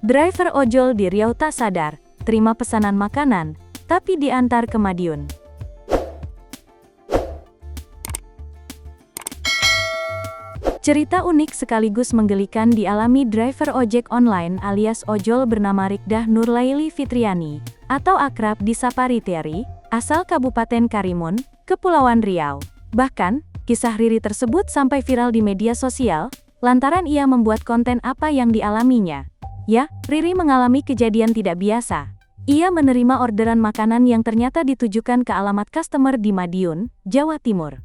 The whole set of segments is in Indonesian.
Driver ojol di Riau tak sadar, terima pesanan makanan, tapi diantar ke Madiun. Cerita unik sekaligus menggelikan dialami driver ojek online alias ojol bernama Rikdah Nurlaili Fitriani, atau akrab disapa Riteri, asal Kabupaten Karimun, Kepulauan Riau. Bahkan, kisah Riri tersebut sampai viral di media sosial, lantaran ia membuat konten apa yang dialaminya. Ya, Riri mengalami kejadian tidak biasa. Ia menerima orderan makanan yang ternyata ditujukan ke alamat customer di Madiun, Jawa Timur.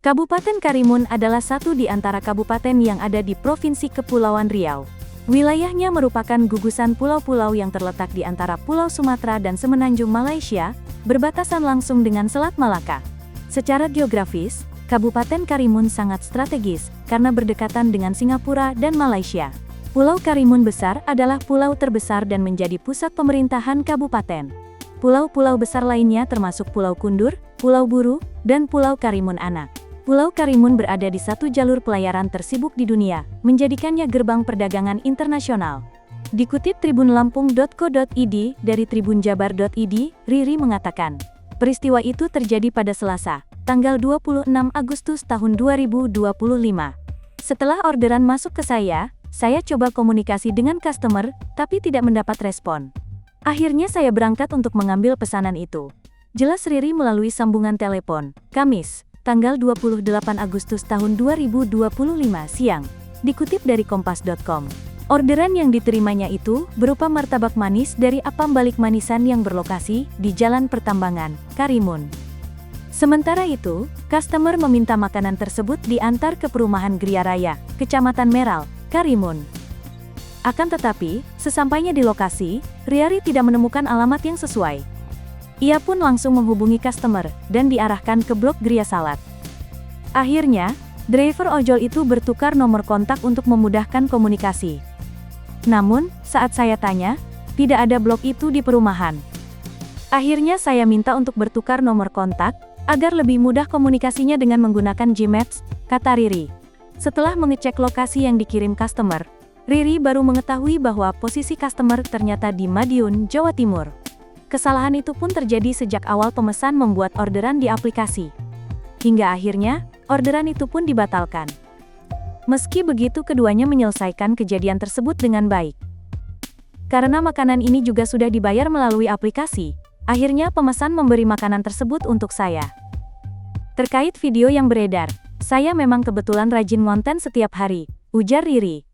Kabupaten Karimun adalah satu di antara kabupaten yang ada di Provinsi Kepulauan Riau. Wilayahnya merupakan gugusan pulau-pulau yang terletak di antara Pulau Sumatera dan Semenanjung Malaysia, berbatasan langsung dengan Selat Malaka. Secara geografis, Kabupaten Karimun sangat strategis, karena berdekatan dengan Singapura dan Malaysia. Pulau Karimun Besar adalah pulau terbesar dan menjadi pusat pemerintahan kabupaten. Pulau-pulau besar lainnya termasuk Pulau Kundur, Pulau Buru, dan Pulau Karimun Anak. Pulau Karimun berada di satu jalur pelayaran tersibuk di dunia, menjadikannya gerbang perdagangan internasional. Dikutip tribunlampung.co.id dari tribunjabar.id, Riri mengatakan, peristiwa itu terjadi pada Selasa, tanggal 26 Agustus tahun 2025. Setelah orderan masuk ke saya coba komunikasi dengan customer, tapi tidak mendapat respon. Akhirnya saya berangkat untuk mengambil pesanan itu. Jelas Riri melalui sambungan telepon, Kamis, tanggal 28 Agustus tahun 2025 siang. Dikutip dari kompas.com. Orderan yang diterimanya itu berupa martabak manis dari Apam Balik Manisan yang berlokasi di Jalan Pertambangan, Karimun. Sementara itu, customer meminta makanan tersebut diantar ke perumahan Gria Raya, Kecamatan Meral, Karimun. Akan tetapi, sesampainya di lokasi, Riri tidak menemukan alamat yang sesuai. Ia pun langsung menghubungi customer, dan diarahkan ke blok Gria Salat. Akhirnya, driver ojol itu bertukar nomor kontak untuk memudahkan komunikasi. Namun, saat saya tanya, tidak ada blok itu di perumahan. Akhirnya saya minta untuk bertukar nomor kontak, agar lebih mudah komunikasinya dengan menggunakan Gmaps, kata Riri. Setelah mengecek lokasi yang dikirim customer, Riri baru mengetahui bahwa posisi customer ternyata di Madiun, Jawa Timur. Kesalahan itu pun terjadi sejak awal pemesan membuat orderan di aplikasi. Hingga akhirnya, orderan itu pun dibatalkan. Meski begitu keduanya menyelesaikan kejadian tersebut dengan baik. Karena makanan ini juga sudah dibayar melalui aplikasi, akhirnya pemesan memberi makanan tersebut untuk saya. Terkait video yang beredar, saya memang kebetulan rajin ngonten setiap hari, ujar Riri.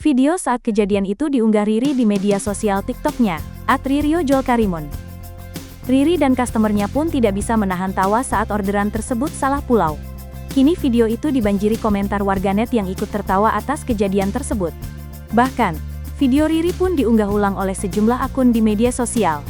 Video saat kejadian itu diunggah Riri di media sosial TikTok-nya, @ririojolkarimun. Riri dan customernya pun tidak bisa menahan tawa saat orderan tersebut salah pulau. Kini video itu dibanjiri komentar warganet yang ikut tertawa atas kejadian tersebut. Bahkan, video Riri pun diunggah ulang oleh sejumlah akun di media sosial.